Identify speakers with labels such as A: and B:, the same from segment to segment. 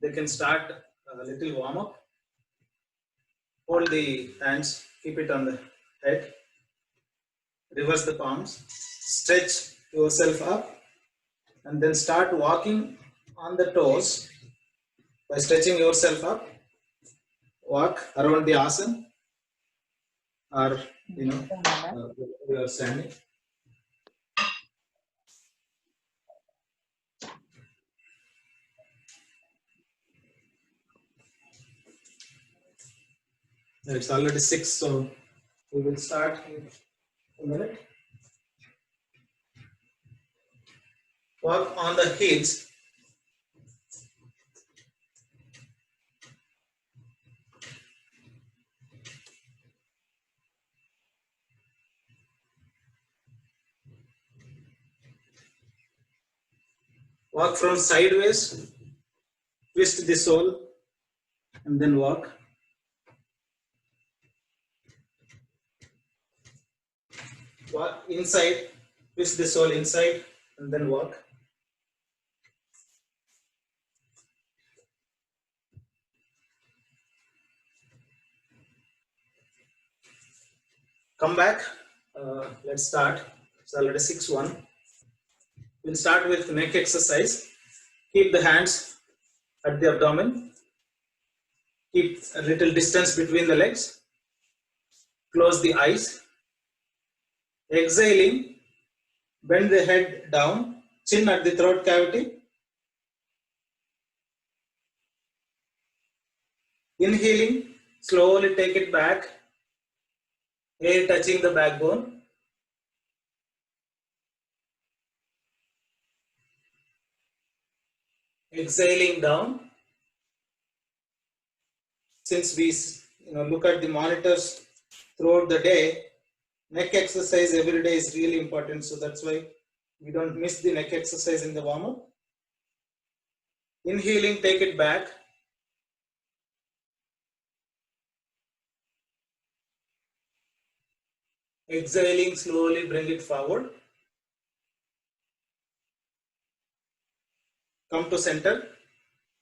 A: they can start a little warm up. Hold the hands, keep it on the head, reverse the palms, stretch yourself up, and then start walking on the toes by stretching yourself up. Walk around the asana, or you are standing. It's already 6, so we will start in a minute. Walk on the heels. Walk from sideways, twist the sole, and then walk. Walk inside, twist the sole inside, and then walk. Come back. Let's start. It's already 6-1. We'll start with neck exercise. Keep the hands at the abdomen. Keep a little distance between the legs. Close the eyes. Exhaling, bend the head down, chin at the throat cavity. Inhaling, slowly take it back, air touching the backbone. Exhaling down. Since we look at the monitors throughout the day, neck exercise every day is really important. So that's why we don't miss the neck exercise in the warm-up. Inhaling, take it back. Exhaling, slowly bring it forward. Come to center.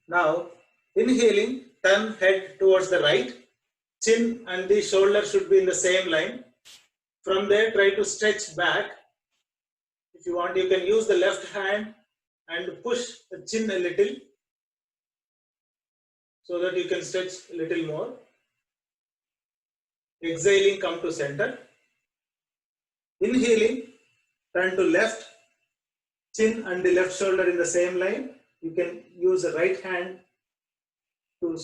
A: Now, inhaling, turn head towards the right. Chin and the shoulder should be in the same line. From there, try to stretch back. If you want, you can use the left hand and push the chin a little so that you can stretch a little more. Exhaling, come to center. Inhaling, turn to left. Chin and the left shoulder in the same line. You can use the right hand to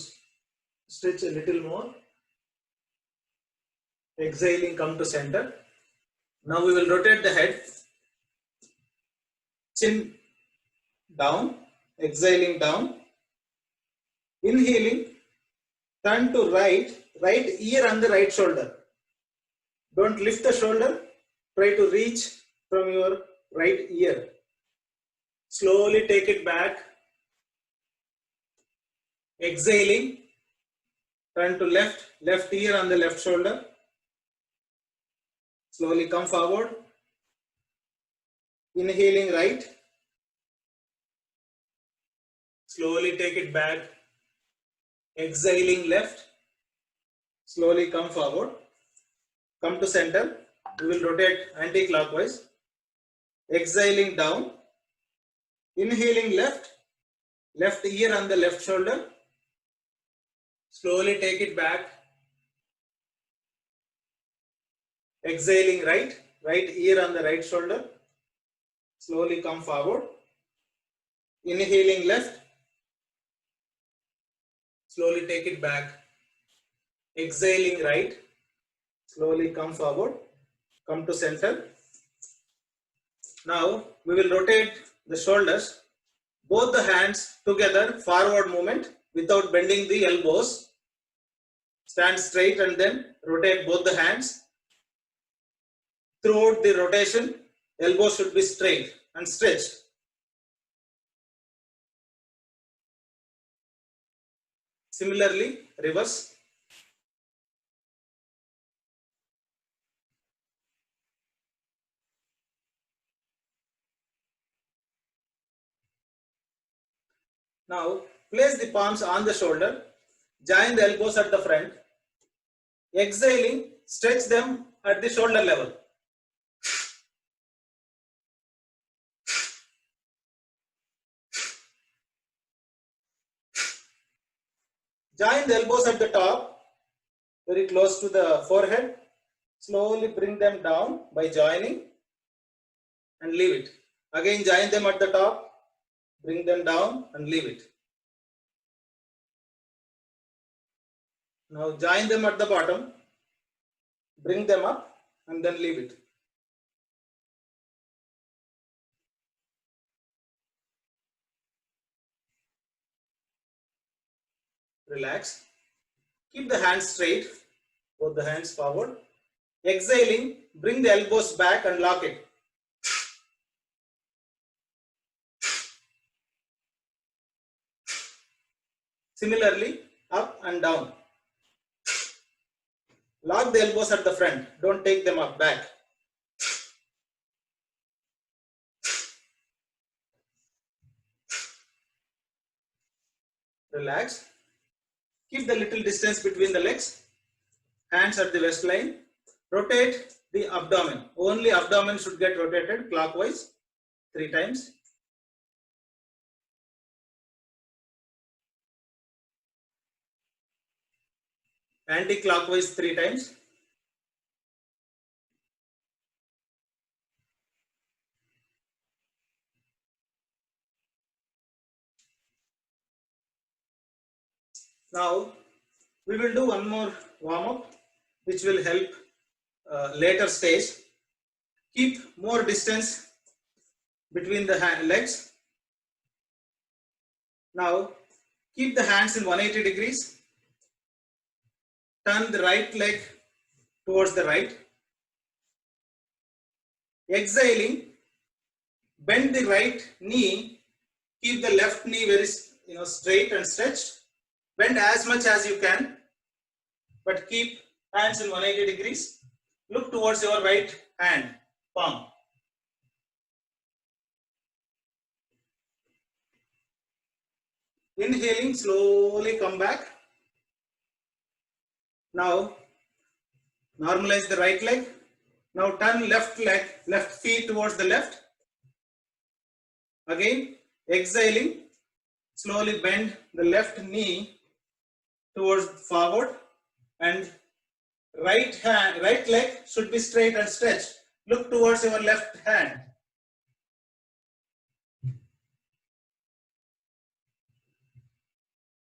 A: stretch a little more. Exhaling, come to center. Now we will rotate the head. Chin down, exhaling down. Inhaling, turn to right, right ear on the right shoulder. Don't lift the shoulder, try to reach from your right ear. Slowly take it back. Exhaling, turn to left, left ear on the left shoulder. Slowly come forward. Inhaling right. Slowly take it back. Exhaling left. Slowly come forward. Come to center. We will rotate anti-clockwise. Exhaling down. Inhaling left. Left ear on the left shoulder. Slowly take it back. Exhaling right. Right ear on the right shoulder. Slowly come forward. Inhaling left. Slowly take it back. Exhaling right. Slowly come forward. Come to center. Now we will rotate the shoulders. Both the hands together, forward movement without bending the elbows. Stand straight and then rotate both the hands. Throughout the rotation, elbows should be straight and stretched. Similarly, reverse. Now, place the palms on the shoulder, join the elbows at the front. Exhaling, stretch them at the shoulder level. Join the elbows at the top, very close to the forehead. Slowly bring them down by joining and leave it. Again, join them at the top, bring them down and leave it. Now join them at the bottom, bring them up and then leave it. Relax. Keep the hands straight, both the hands forward. Exhaling, bring the elbows back and lock it. Similarly, up and down. Lock the elbows at the front. Don't take them up back. Relax. Keep the little distance between the legs. Hands at the waistline. Rotate the abdomen. Only abdomen should get rotated clockwise 3 times. Anti-clockwise 3 times. Now we will do one more warm-up which will help later stage. Keep more distance between the legs. Now keep the hands in 180 degrees. Turn the right leg towards the right. Exhaling, bend the right knee. Keep the left knee very straight and stretched. Bend as much as you can, but keep hands in 180 degrees. Look towards your right hand, palm. Inhaling, slowly come back. Now, normalize the right leg. Now turn left leg, left feet towards the left. Again, exhaling, slowly bend the left knee towards forward and right leg should be straight and stretched. Look towards your left hand.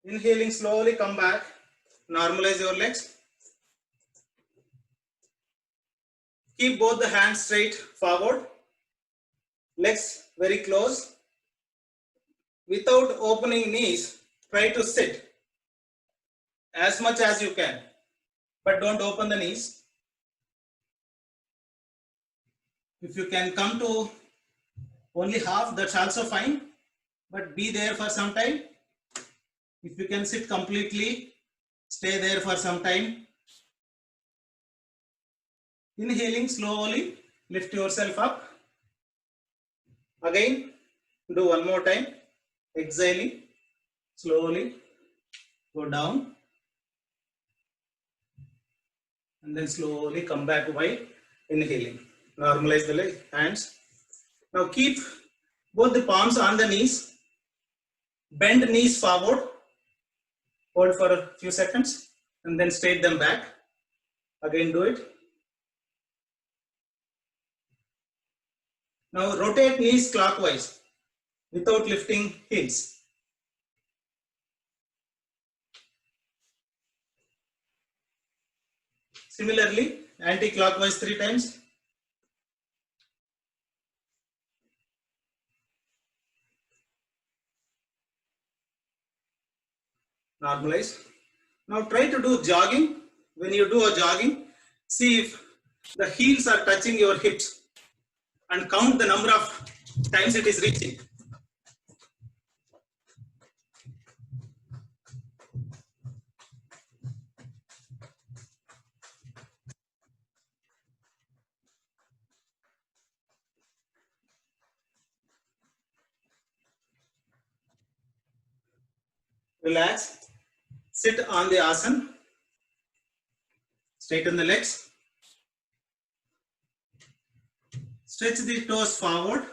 A: Inhaling, slowly come back. Normalize your legs. Keep both the hands straight forward. Legs very close. Without opening knees, try to sit as much as you can, but don't open the knees. If you can come to only half, that's also fine, but be there for some time. If you can sit completely, stay there for some time. Inhaling, slowly lift yourself up. Again, do one more time. Exhaling, slowly go down and then slowly come back while inhaling. Normalize the hands. Now keep both the palms on the knees. Bend knees forward. Hold for a few seconds and then straight them back. Again, do it. Now rotate knees clockwise without lifting heels. Similarly, anti-clockwise 3 times. Normalize. Now try to do jogging. When you do a jogging, see if the heels are touching your hips and count the number of times it is reaching. Relax. Sit on the asana. Straighten the legs. Stretch the toes forward.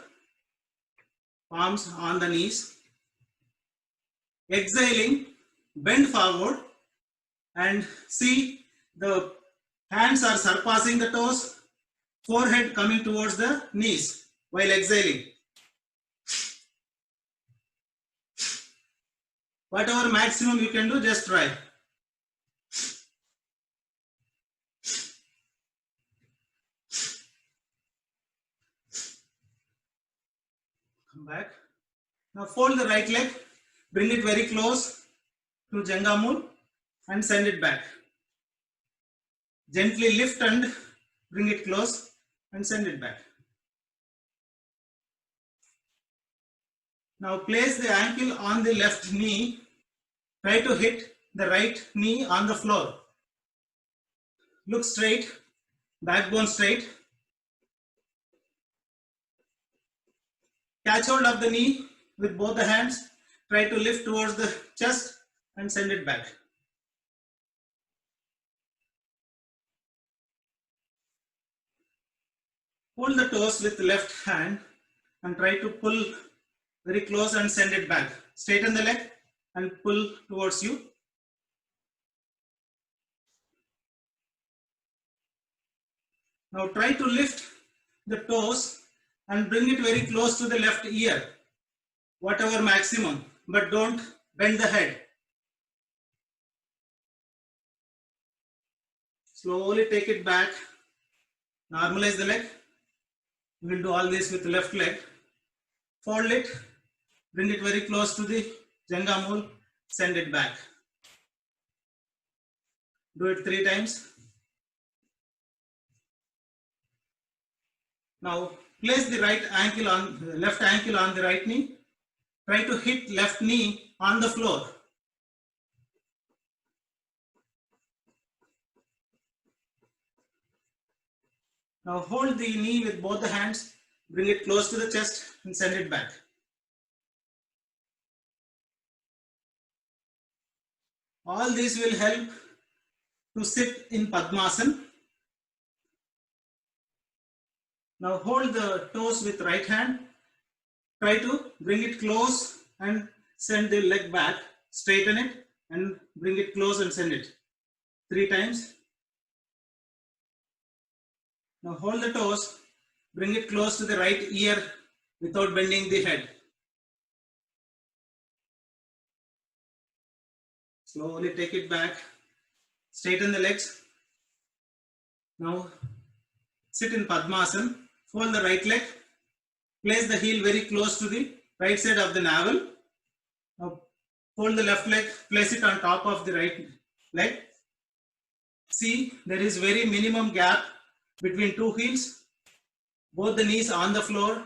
A: Palms on the knees. Exhaling, bend forward and see the hands are surpassing the toes, forehead coming towards the knees while exhaling. Whatever maximum you can do, just try. Come back. Now fold the right leg, bring it very close to Jangamul and send it back. Gently lift and bring it close and send it back. Now place the ankle on the left knee. Try to hit the right knee on the floor. Look straight, backbone straight. Catch hold of the knee with both the hands. Try to lift towards the chest and send it back. Hold the toes with the left hand and try to pull very close and send it back. Straighten the leg and pull towards you. Now try to lift the toes and bring it very close to the left ear, whatever maximum, but don't bend the head. Slowly take it back, normalize the leg. We will do all this with the left leg. Fold it, bring it very close to the Jangamul, send it back. Do it 3 times. Now place the left ankle on the right knee. Try to hit left knee on the floor. Now hold the knee with both the hands, bring it close to the chest and send it back. All this will help to sit in Padmasana. Now hold the toes with right hand. Try to bring it close and send the leg back. Straighten it and bring it close and send it 3 times. Now hold the toes, bring it close to the right ear without bending the head. Slowly take it back, straighten the legs. Now sit in Padmasana, fold the right leg, place the heel very close to the right side of the navel. Now fold the left leg, place it on top of the right leg. See, there is very minimum gap between 2 heels. Both the knees on the floor,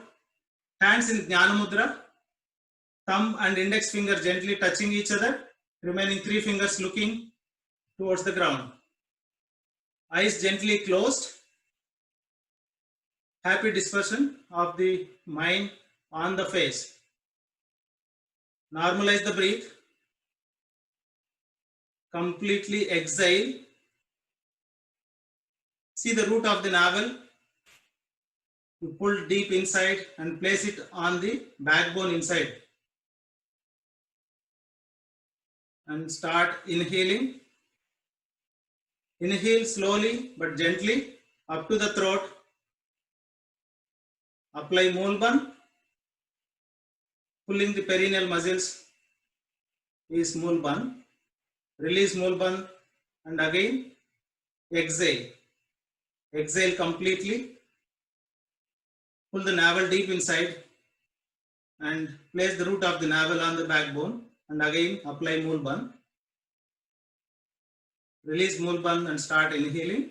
A: hands in Jnana Mudra, thumb and index finger gently touching each other, remaining 3 fingers looking towards the ground. Eyes gently closed. Happy dispersion of the mind on the face. Normalize the breath. Completely exhale. See the root of the navel. You pull deep inside and place it on the backbone inside. And start inhaling. Inhale slowly but gently up to the throat. Apply Mulban. Pulling the perineal muscles is Mulban. Release Mulban and again exhale. Exhale completely. Pull the navel deep inside and place the root of the navel on the backbone and again apply Mulban. Release Mulban and start inhaling.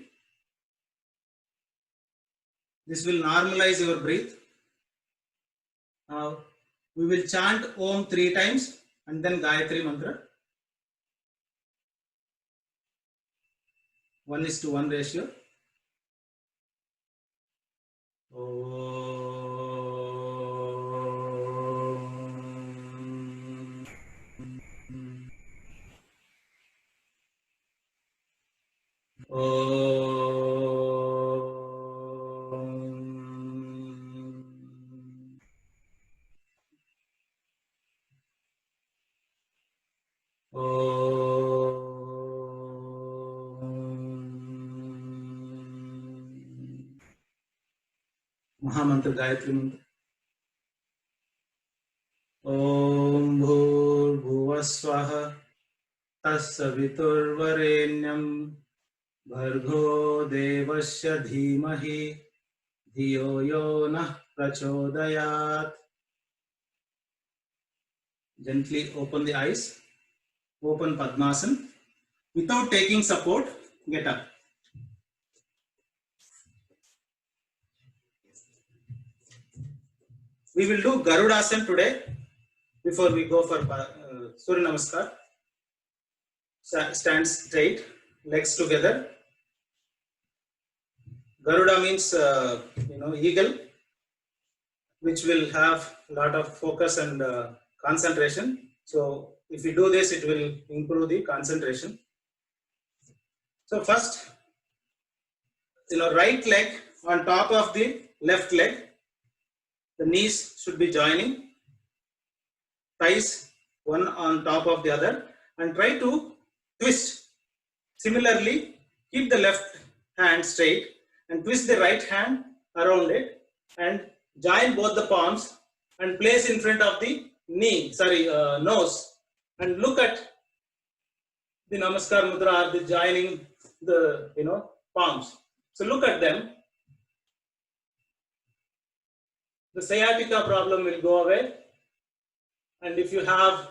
A: This will normalize your breath. Now we will chant Om 3 times and then Gayatri mantra. 1:1 ratio. महामंत्र गायत्री मंत्र। ओम भूर्भुवः स्वः तत्सवितुर्वरेण्यं भर्गो देवस्य धीमहि धियो यो नः प्रचोदयात्। Gently open the eyes, open Padmasana. Without taking support, get up. We will do Garudasana today before we go for Surya Namaskar. Stand straight, legs together. Garuda means eagle, which will have a lot of focus and concentration. So if you do this, it will improve the concentration. So first, right leg on top of the left leg. The knees should be joining, thighs one on top of the other, and try to twist. Similarly, keep the left hand straight and twist the right hand around it and join both the palms and place in front of the nose and look at the Namaskar Mudra or the joining the palms. So look at them. The sciatica problem will go away, and if you have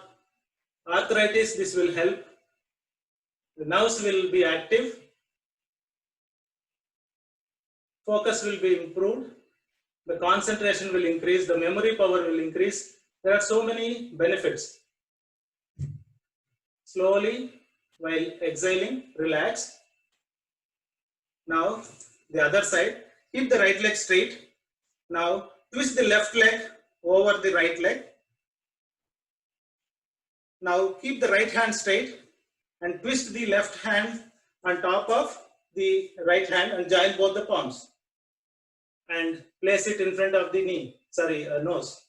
A: arthritis, this will help. The nerves will be active, focus will be improved, the concentration will increase, the memory power will increase. There are so many benefits. Slowly, while exhaling, relax. Now, the other side, keep the right leg straight. Now, twist the left leg over the right leg. Now keep the right hand straight and twist the left hand on top of the right hand and join both the palms and place it in front of the nose.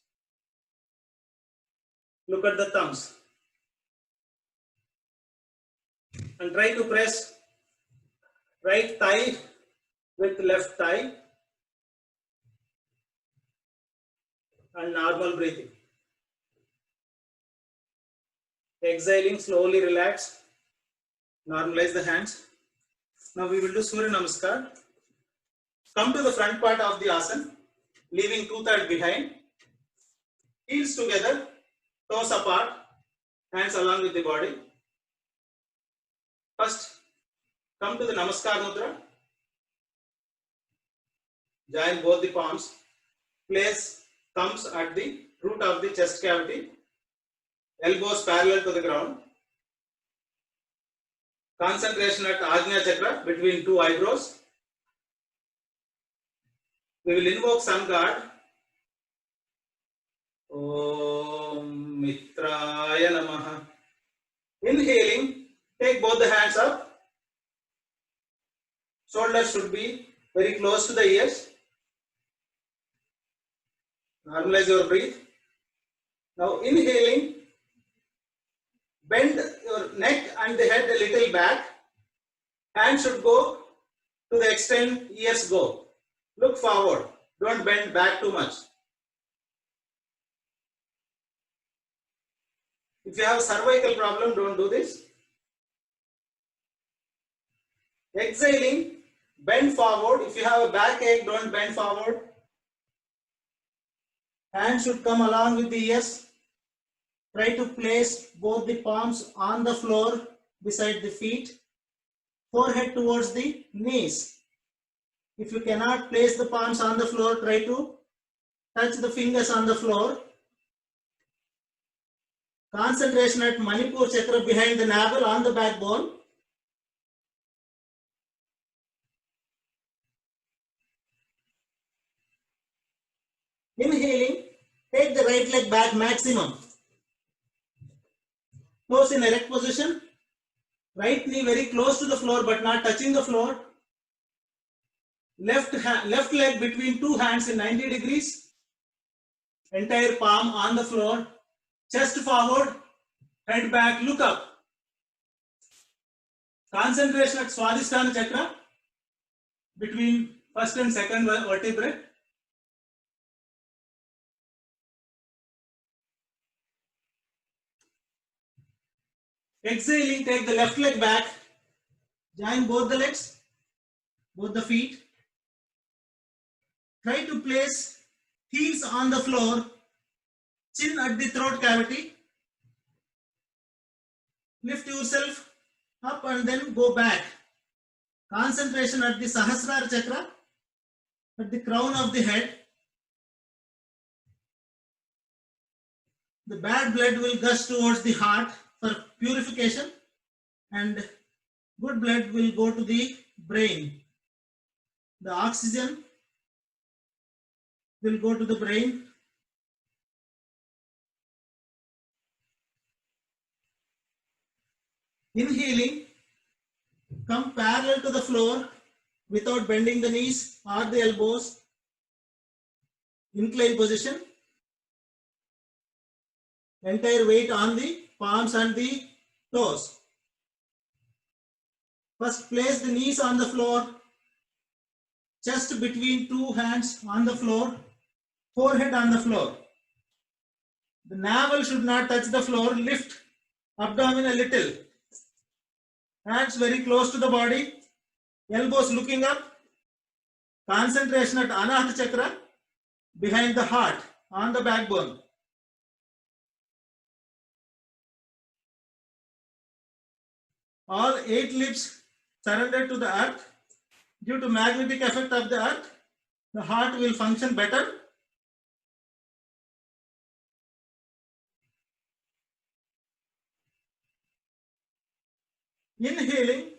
A: Look at the thumbs and try to press right thigh with left thigh and normal breathing. Exhaling, slowly relax, normalize the hands. Now we will do Surya Namaskar. Come to the front part of the asana, leaving 2/3 behind. Heels together, toes apart, hands along with the body. First, come to the Namaskar Mudra. Join both the palms. Place thumbs at the root of the chest cavity. Elbows parallel to the ground. Concentration at Ajna Chakra between two eyebrows. We will invoke Sun God. Om Mitraya Namaha. Inhaling, take both the hands up. Shoulders should be very close to the ears. Normalize your breath. Now inhaling, bend your neck and the head a little back. Hands should go to the extent ears go. Look forward. Don't bend back too much. If you have a cervical problem, don't do this. Exhaling, bend forward. If you have a backache, don't bend forward. Hands should come along with the ears. Try to place both the palms on the floor beside the feet. Forehead towards the knees. If you cannot place the palms on the floor, try to touch the fingers on the floor. Concentration at Manipur Chakra behind the navel on the backbone. Inhaling, take the right leg back maximum. Toes in erect position. Right knee very close to the floor but not touching the floor. Left leg between two hands in 90 degrees. Entire palm on the floor. Chest forward, head back, look up. Concentration at Swadhisthana chakra between first and second vertebrae. Exhaling, take the left leg back. Join both the legs, both the feet. Try to place heels on the floor, chin at the throat cavity. Lift yourself up and then go back. Concentration at the Sahasrara chakra, at the crown of the head. The bad blood will gush towards the heart for purification and good blood will go to the brain. The oxygen will go to the brain. Inhaling, come parallel to the floor without bending the knees or the elbows. Incline position. Entire weight on the palms and the toes. First place the knees on the floor, chest between two hands on the floor, forehead on the floor. The navel should not touch the floor. Lift abdomen a little. Hands very close to the body. Elbows looking up. Concentration at Anahata chakra, behind the heart, on the backbone. All 8 limbs surrendered to the earth. Due to magnetic effect of the earth, the heart will function better. Inhaling,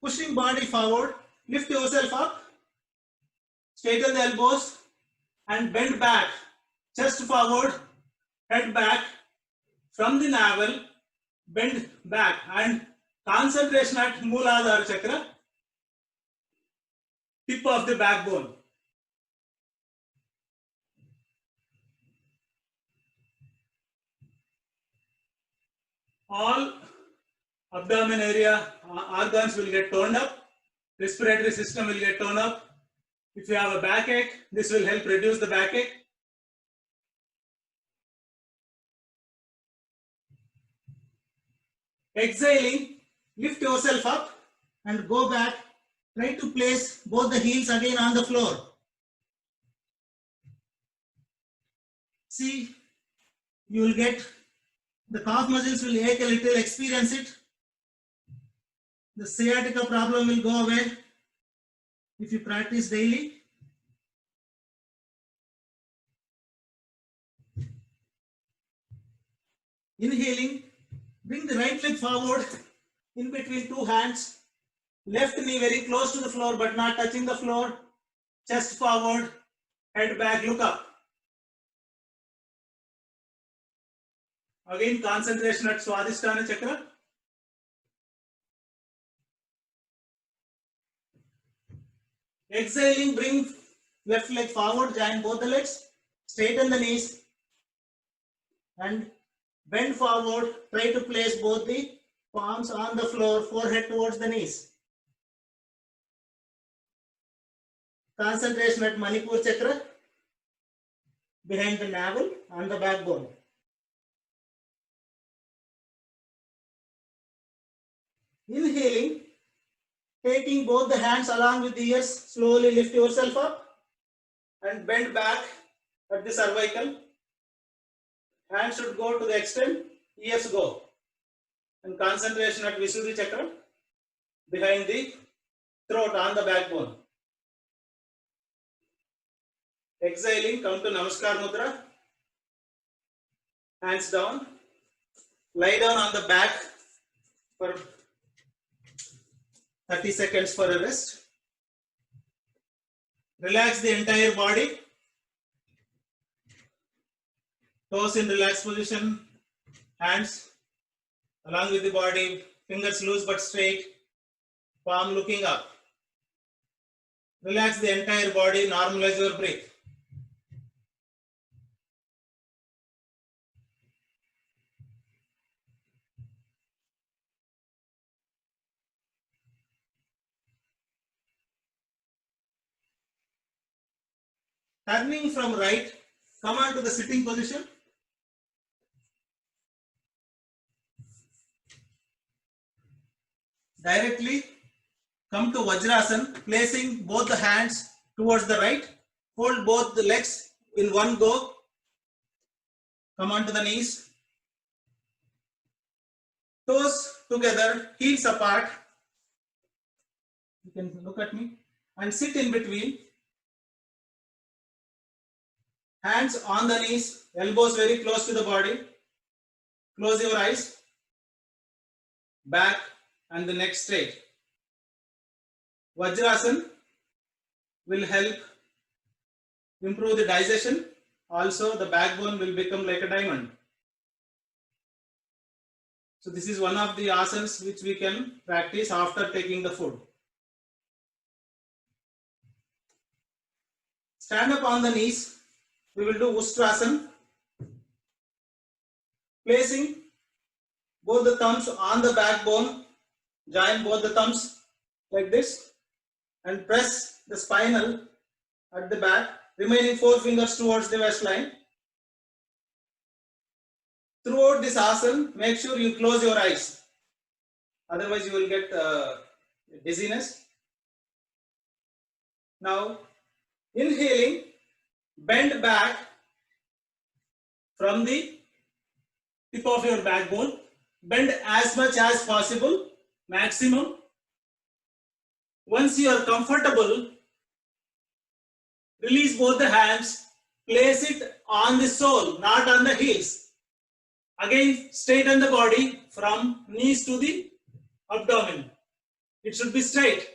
A: pushing body forward, lift yourself up, straighten the elbows and bend back, chest forward, head back, from the navel, bend back and concentration at Mooladhara chakra, tip of the backbone. All abdomen area organs will get toned up, respiratory system will get toned up. If you have a backache, this will help reduce the backache. Exhaling, lift yourself up and go back. Try to place both the heels again on the floor. See, you will get the calf muscles will ache a little, experience it. The sciatica problem will go away if you practice daily. Inhaling, bring the right leg forward in between two hands. Left knee very close to the floor but not touching the floor. Chest forward, head back, look up. Again, concentration at Swadhisthana chakra. Exhaling, bring left leg forward, join both the legs, straighten the knees and bend forward. Try to place both the palms on the floor, forehead towards the knees. Concentration at Manipur chakra, behind the navel, on the backbone. Inhaling, taking both the hands along with the ears, slowly lift yourself up and bend back at the cervical. Hands should go to the extent, ears go. And concentration at Visuddhi chakra, behind the throat, on the backbone. Exhaling, come to Namaskar Mudra. Hands down. Lie down on the back for 30 seconds for a rest. Relax the entire body. Toes in relaxed position. Hands along with the body fingers loose but straight, palm looking up. Relax the entire body, normalize your breath. Turning from right, come on to the sitting position. Directly come to Vajrasana, placing both the hands towards the right. Hold both the legs in one go. Come on to the knees. Toes together, heels apart. You can look at me and sit in between. Hands on the knees, elbows very close to the body. Close your eyes. Back and the neck straight. Vajrasana will help improve the digestion. Also, the backbone will become like a diamond. So this is one of the asanas which we can practice after taking the food. Stand up on the knees. We will do Ustrasana. Placing both the thumbs on the backbone. Join both the thumbs like this and press the spinal at the back. Remaining 4 fingers towards the waistline. Throughout this asana, make sure you close your eyes. Otherwise, you will get dizziness. Now, inhaling, bend back from the tip of your backbone. Bend as much as possible, maximum. Once you are comfortable, release both the hands, place it on the sole, not on the heels. Again, straighten the body from knees to the abdomen. It should be straight.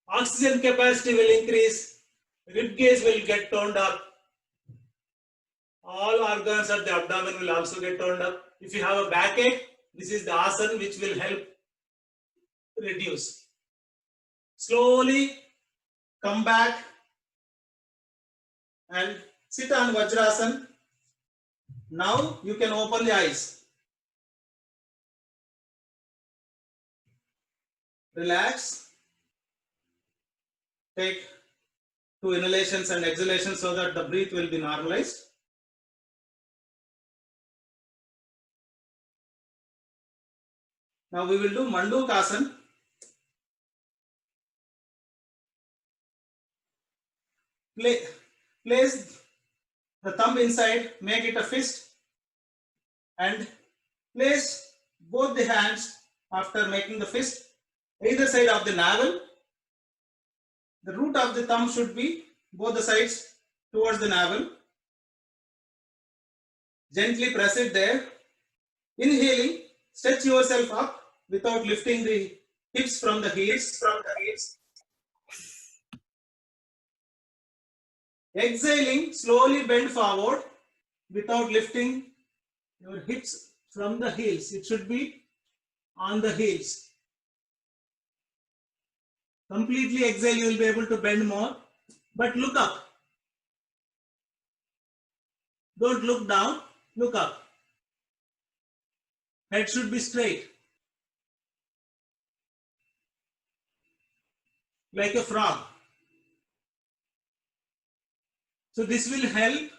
A: Oxygen capacity will increase, rib cage will get toned up. All organs at the abdomen will also get toned up. If you have a backache, this is the asana which will help reduce. Slowly come back and sit on Vajrasana. Now you can open the eyes. Relax. Take 2 inhalations and exhalations so that the breath will be normalized. Now we will do Mandukasana. Place the thumb inside, make it a fist, and place both the hands after making the fist either side of the navel. The root of the thumb should be both the sides towards the navel. Gently press it there. Inhaling, stretch yourself up without lifting the hips from the heels. Exhaling, slowly bend forward without lifting your hips from the heels. It should be on the heels. Completely exhale, you will be able to bend more, but look up. Don't look down, look up. Head should be straight, like a frog. So this will help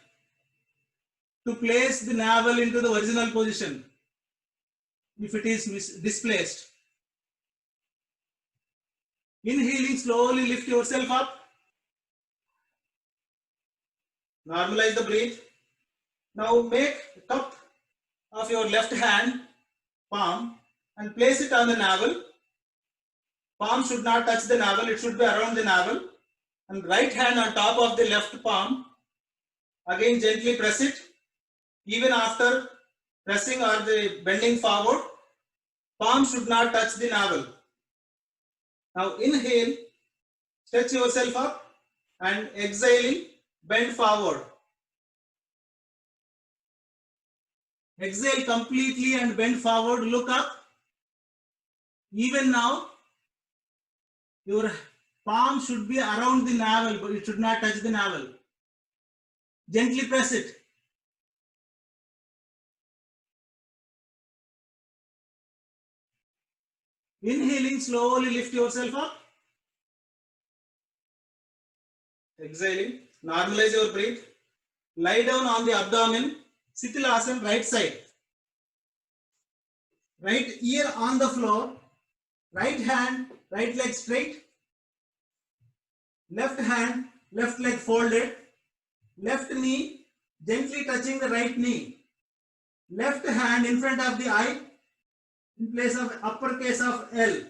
A: to place the navel into the original position if it is displaced. Inhaling, slowly lift yourself up. Normalize the breath. Now make a cup of your left hand palm and place it on the navel. Palm should not touch the navel, it should be around the navel. And right hand on top of the left palm. Again gently press it. Even after pressing or the bending forward, palm should not touch the navel. Now inhale, stretch yourself up, and exhaling, bend forward. Exhale completely and bend forward, look up. Even now, your palm should be around the navel, but it should not touch the navel. Gently press it. Inhaling, slowly lift yourself up. Exhaling, normalize your breath. Lie down on the abdomen. Sithilasana, right side. Right ear on the floor. Right hand, right leg straight. Left hand, left leg folded. Left knee gently touching the right knee. Left hand in front of the eye in place of uppercase of L.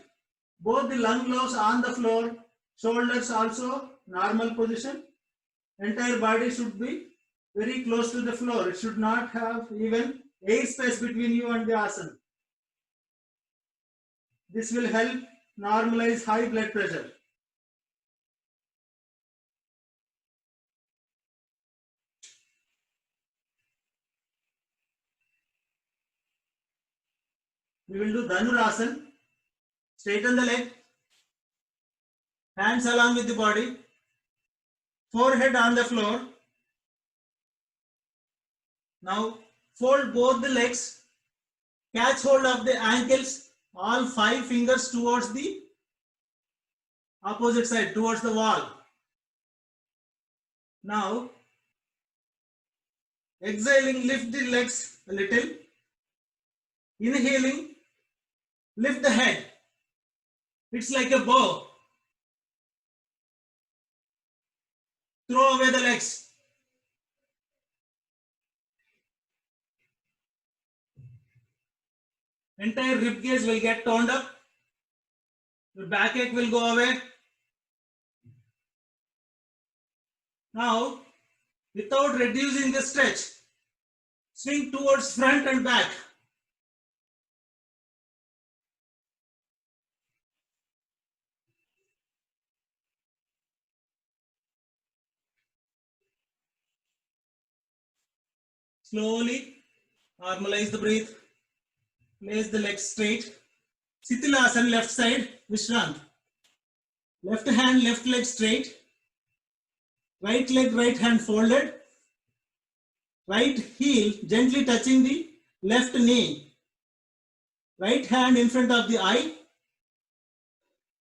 A: Both the lung lobes on the floor. Shoulders also normal position. Entire body should be very close to the floor. It should not have even air space between you and the asana. This will help normalize high blood pressure. We will do Dhanurasana. Straighten the leg. Hands along with the body. Forehead on the floor. Now fold both the legs. Catch hold of the ankles. All 5 fingers towards the opposite side, towards the wall. Now exhaling, lift the legs a little. Inhaling, lift the head. It's like a bow. Throw away the legs. Entire rib cage will get toned up. Your backache will go away. Now, without reducing the stretch, swing towards front and back. Slowly normalize the breath. Place the legs straight. Sithilasana, left side, Vishrant. Left hand, left leg straight. Right leg, right hand folded. Right heel gently touching the left knee. Right hand in front of the eye.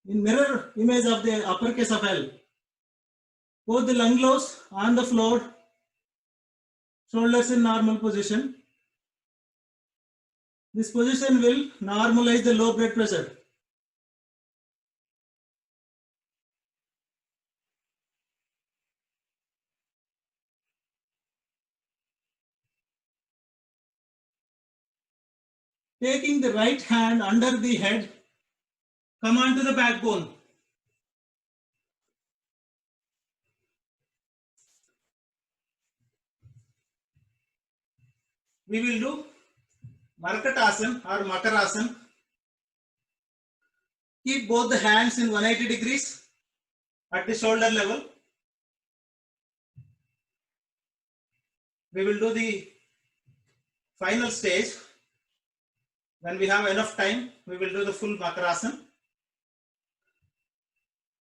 A: In mirror image of the uppercase of L. Both the lung lobes on the floor. Shoulders in normal position. This position will normalize the low blood pressure. Taking the right hand under the head, come on to the backbone. We will do Markatasana or Makarasana. Keep both the hands in 180 degrees at the shoulder level. We will do the final stage. When we have enough time, we will do the full Makarasana.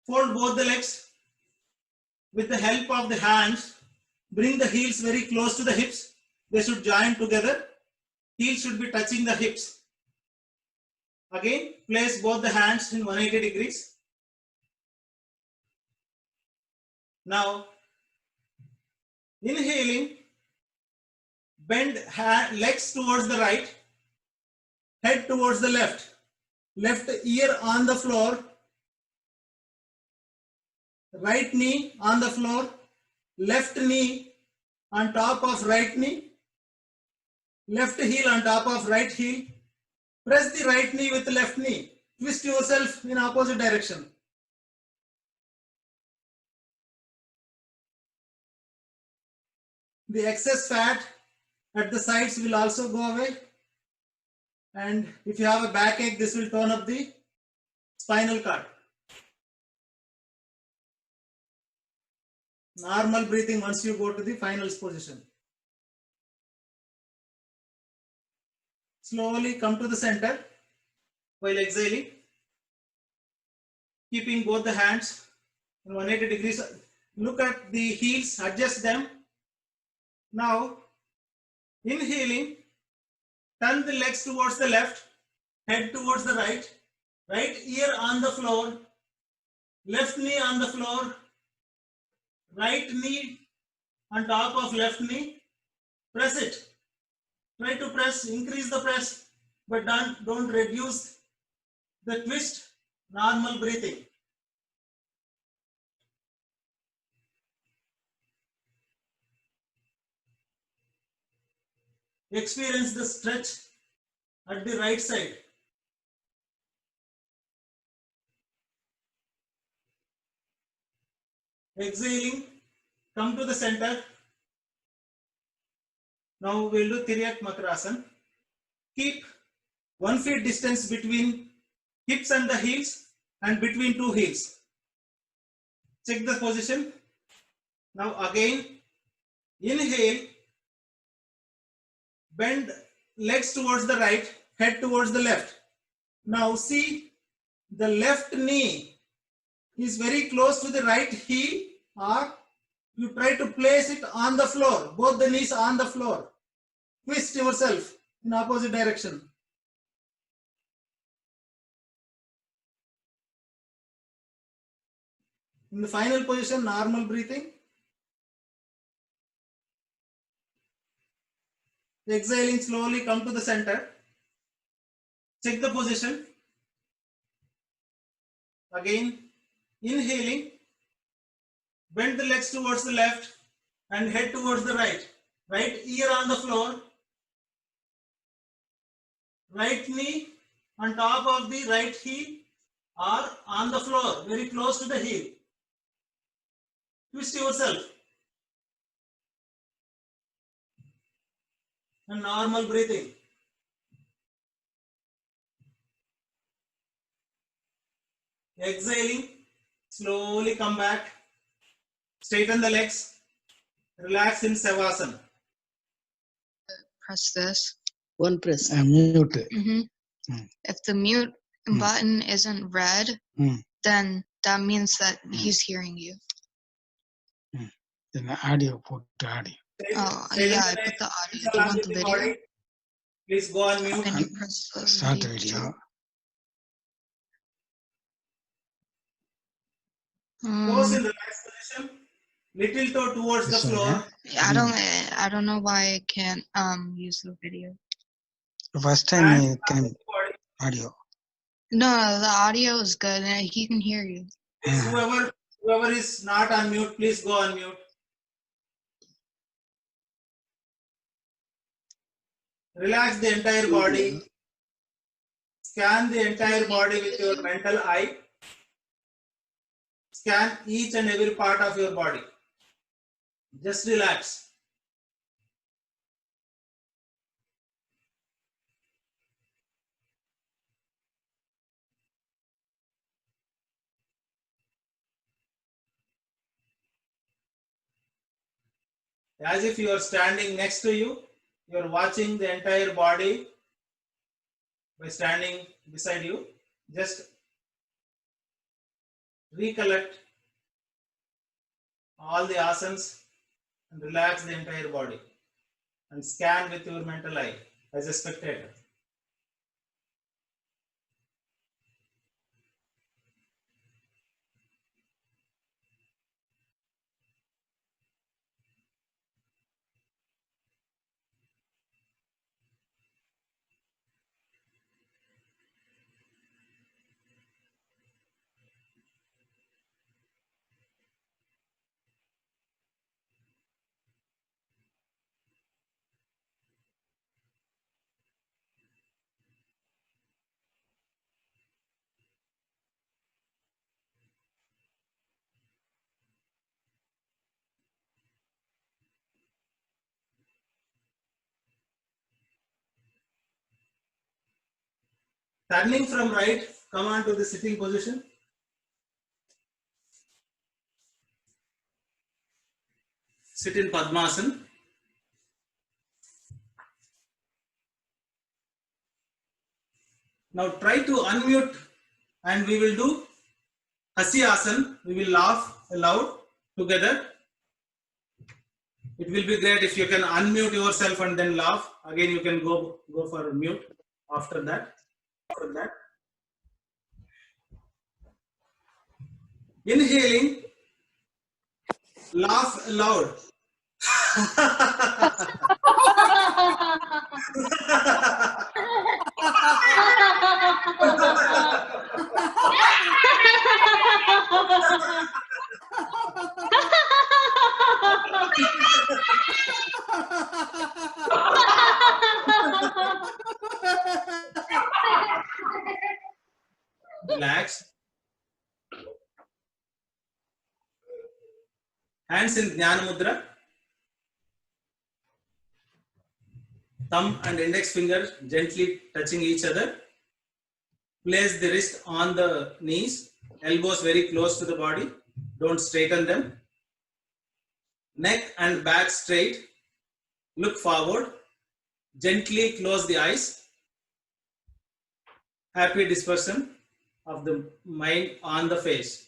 A: Fold both the legs. With the help of the hands, bring the heels very close to the hips. They should join together. Heels should be touching the hips. Again, place both the hands in 180 degrees. Now, inhaling, bend legs towards the right, head towards the left. Left ear on the floor, right knee on the floor, left knee on top of right knee, left heel on top of right heel. Press the right knee with the left knee. Twist yourself in opposite direction. The excess fat at the sides will also go away. And if you have a backache, this will tone up the spinal cord. Normal breathing once you go to the final position. slowly come to the center while exhaling, keeping both the hands in 180 degrees. Look at the heels, adjust them. Now, inhaling, turn the legs towards the left, head towards the right, right ear on the floor, left knee on the floor, right knee on top of left knee, press it. Try to press, increase the press, but don't reduce the twist. Normal breathing. Experience the stretch at the right side. Exhaling, come to the center. Now we'll do Tiryak Makrasana. Keep 1 feet distance between hips and the heels and between two heels. Check the position. Now again, inhale, bend legs towards the right, head towards the left. Now see, the left knee is very close to the right heel, or you try to place it on the floor, both the knees on the floor. Twist yourself in opposite direction. In the final position, normal breathing. Exhaling slowly, come to the center. Check the position. Again, inhaling, bend the legs towards the left and head towards the right. Right ear on the floor. Right knee on top of the right heel or on the floor, very close to the heel. Twist yourself. And normal breathing. Exhaling, slowly come back. Straighten the legs. Relax in Savasana.
B: Press this.
C: One press.
D: Mute.
B: If the mute button isn't red, then that means that he's hearing you.
D: Then audio, put audio.
B: Oh, yeah, I put the audio. Do you want the video?
A: Please go on mute.
B: Can you press the
D: Start
B: video
D: video.
B: too?
A: Toes in relaxed position. Little toe towards the
D: This one,
A: floor.
B: I don't know why I can't use the video.
D: First time you can audio.
B: No, the audio is good. He can hear you.
A: Please, whoever is not on mute, please go on mute. Relax the entire body. Scan the entire body with your mental eye. Scan each and every part of your body. Just relax. As if you are standing next to you, you are watching the entire body by standing beside you. Just recollect all the asanas and relax the entire body and scan with your mental eye as a spectator. Turning from right, come on to the sitting position. Sit in Padmasana. Now try to unmute and we will do Hasyasan. We will laugh aloud together. It will be great if you can unmute yourself and then laugh. Again, you can go for mute after that. Inhaling, laugh aloud. Relax. Hands in Jnana Mudra. Thumb and index finger gently touching each other. Place the wrist on the knees. Elbows very close to the body. Don't straighten them. Neck and back straight. Look forward. Gently close the eyes. Happy dispersion of the mind on the face.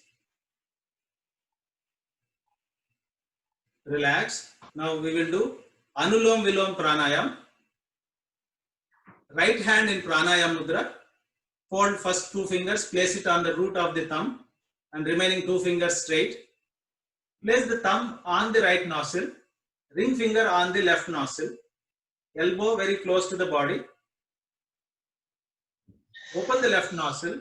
A: Relax. Now we will do Anulom Vilom Pranayam. Right hand in Pranayam Mudra. Fold first two fingers, place it on the root of the thumb and remaining two fingers straight. Place the thumb on the right nostril, ring finger on the left nostril, elbow very close to the body. Open the left nostril.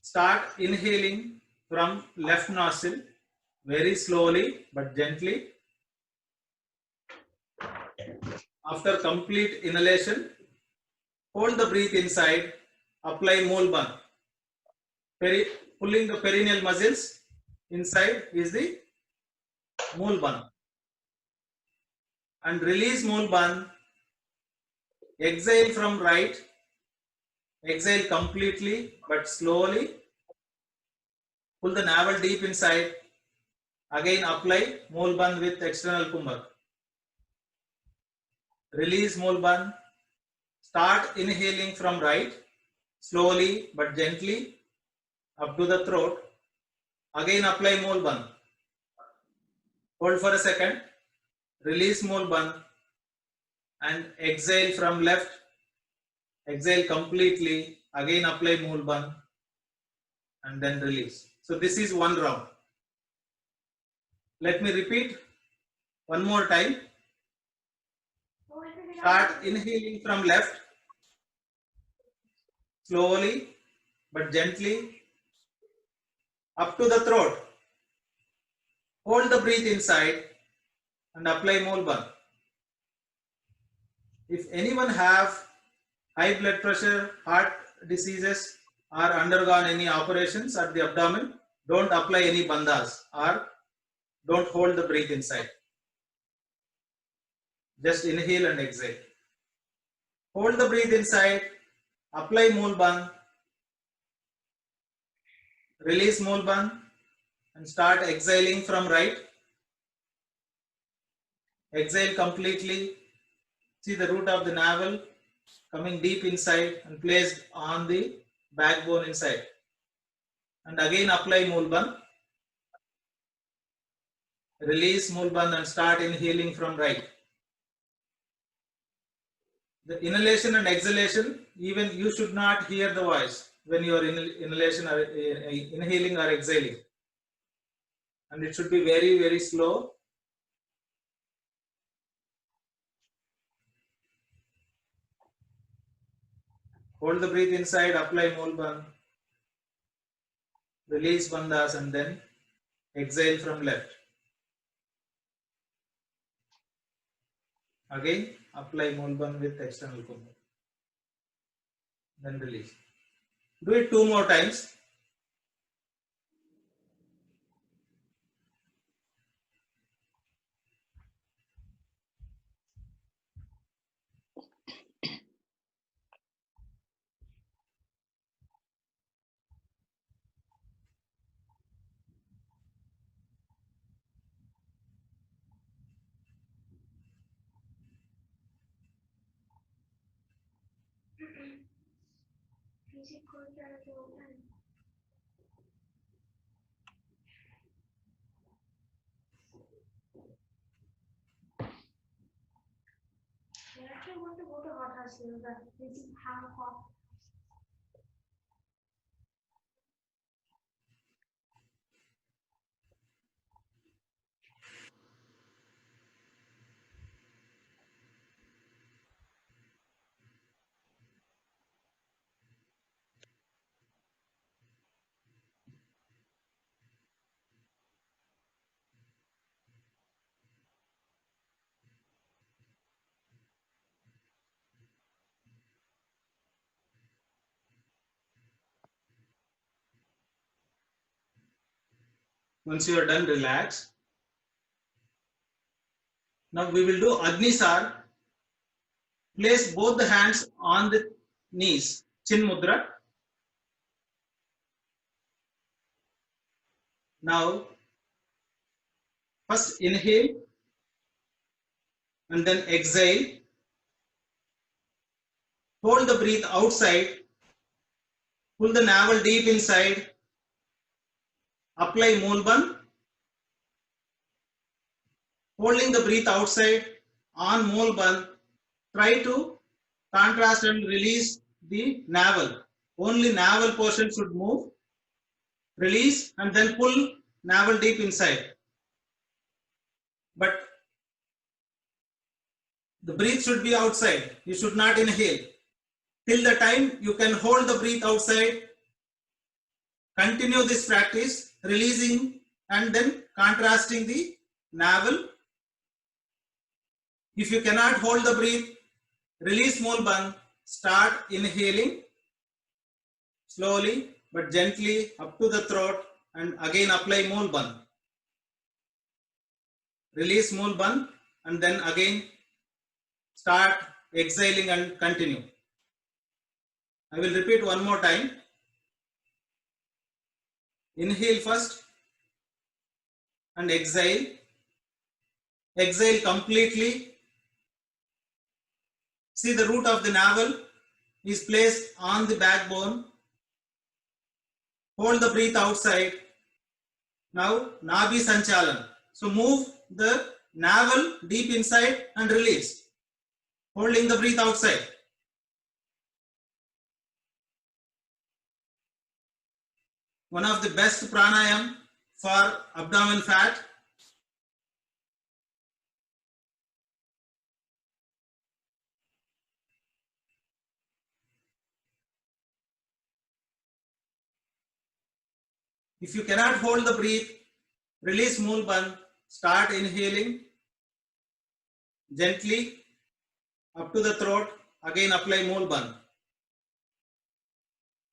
A: Start inhaling from left nostril very slowly but gently. After complete inhalation, hold the breath inside, apply Mulban. Pulling the perineal muscles inside is the Mulban. And release Mulban. Exhale from right. Exhale completely but slowly. Pull the navel deep inside. Again apply Mulban with external Kumbhak. Release Mulban. Start inhaling from right. Slowly but gently up to the throat. Again apply Mulban. Hold for a second. Release Mulban. And exhale from left. Exhale completely. Again apply Mulban. And then release. So this is one round. Let me repeat one more time. Start inhaling from left. Slowly but gently up to the throat. Hold the breath inside and apply Mulban. If anyone have high blood pressure, heart diseases or undergone any operations at the abdomen, don't apply any bandhas or don't hold the breath inside. Just inhale and exhale. Hold the breath inside, apply Mulban, release Mulban and start exhaling from right. Exhale completely. See the root of the navel coming deep inside and placed on the backbone inside. And again apply Mulban. Release Mulban and start inhaling from right. The inhalation and exhalation, even you should not hear the voice when you are inhalation or inhaling or exhaling. And it should be very, very slow. Hold the breath inside, apply Mulban. Release bandhas and then exhale from left. Again, apply Mulban with external Kumbhak. Then release. Do it 2 more times. Once you are done, relax. Now we will do Agnisar. Place both the hands on the knees. Chin Mudra. Now, first inhale and then exhale. Hold the breath outside. Pull the navel deep inside. Apply Moolban. Holding the breath outside on Moolban. Try to contrast and release the navel. Only navel portion should move. Release and then pull navel deep inside. But the breath should be outside. You should not inhale. Till the time you can hold the breath outside, continue this practice, releasing and then contrasting the navel. If you cannot hold the breath, release Moolban, start inhaling slowly but gently up to the throat and again apply Moolban. Release Moolban and then again start exhaling and continue. I will repeat one more time. Inhale first and exhale. Exhale completely. See, the root of the navel is placed on the backbone. Hold the breath outside. Now, Nabi Sanchalan. So, move the navel deep inside and release. Holding the breath outside. One of the best pranayam for abdomen fat. If you cannot hold the breath, release Moolban, start inhaling gently up to the throat, again apply Moolban.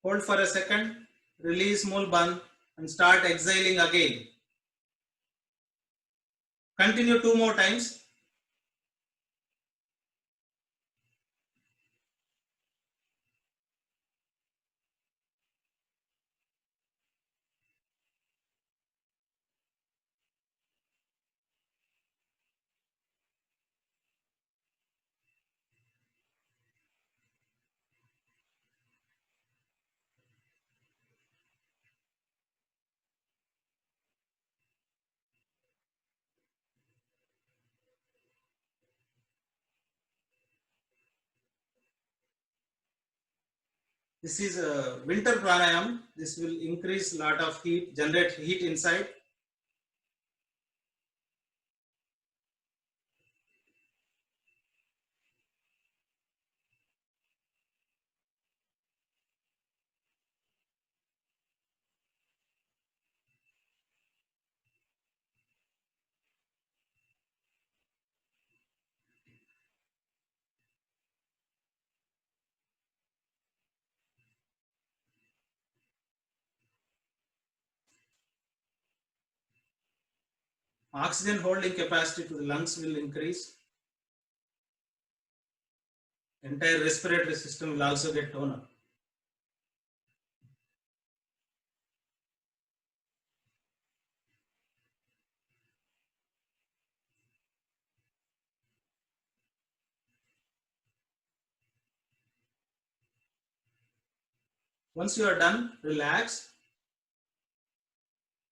A: Hold for a second, release Moolban and start exhaling again. Continue 2 more times. This is a winter pranayam. This will increase a lot of heat, generate heat inside. Oxygen holding capacity to the lungs will increase. Entire respiratory system will also get toned up. Once you are done, relax.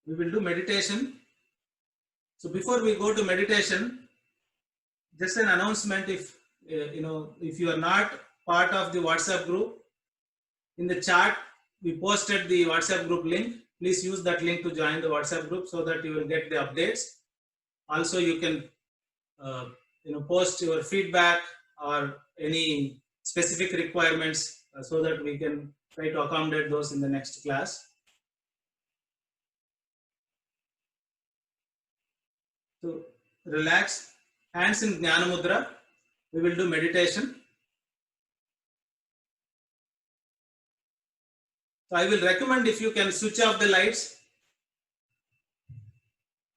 A: We will do meditation. So before we go to meditation, just an announcement. If if you are not part of the WhatsApp group, in the chat we posted the WhatsApp group link. Please use that link to join the WhatsApp group so that you will get the updates. Also, you can post your feedback or any specific requirements so that we can try to accommodate those in the next class. So relax, hands in Jnana Mudra. We will do meditation. So I will recommend if you can switch off the lights.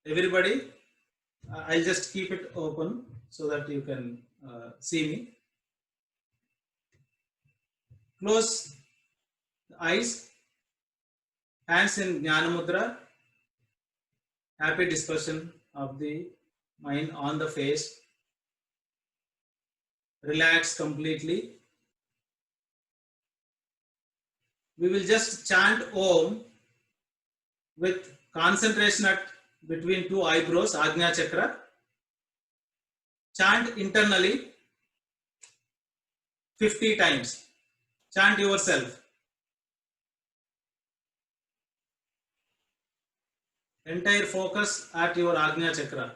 A: Everybody, I'll just keep it open so that you can see me. Close the eyes, hands in Jnana Mudra. Happy dispersion of the mind on the face. Relax completely. We will just chant Om with concentration at between two eyebrows, Ajna Chakra. Chant internally 50 times. Chant yourself. Entire focus at your Ajna Chakra.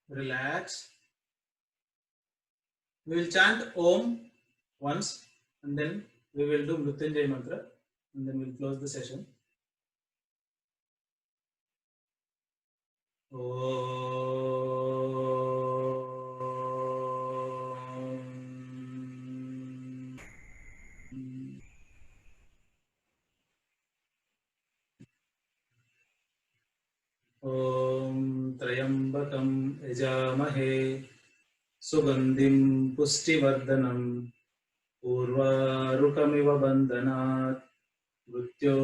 A: Relax. We will chant Om once and then we will do Mrityunjay mantra and then we'll close the session. त्र्यम्बकं यजामहे सुगन्धिं पुष्टिवर्धनम् उर्वारुकमिव बन्धनात् मृत्यो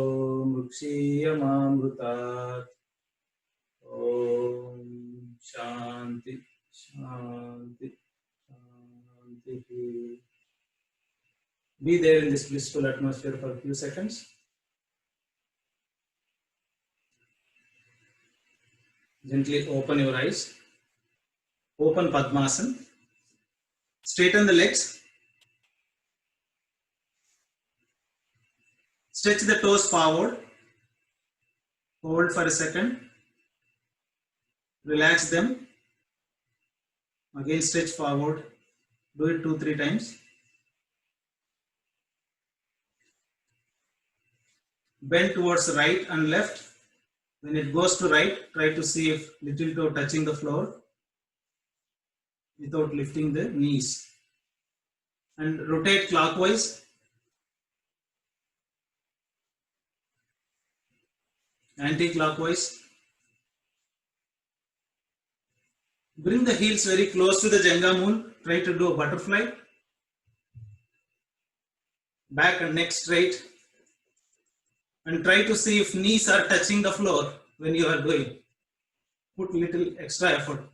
A: मुक्षीयमामृतात्। ॐ शान्ति शान्ति शान्ति। Be there in this blissful atmosphere for a few seconds. Gently open your eyes. Open Padmasana. Straighten the legs. Stretch the toes forward. Hold for a second. Relax them. Again stretch forward. Do it 2-3 times. Bend towards right and left. When it goes to right, try to see if little toe touching the floor without lifting the knees. And rotate clockwise. Anti-clockwise. Bring the heels very close to the Janga Moon. Try to do a butterfly. Back and neck straight. And try to see if knees are touching the floor when you are going. Put little extra effort.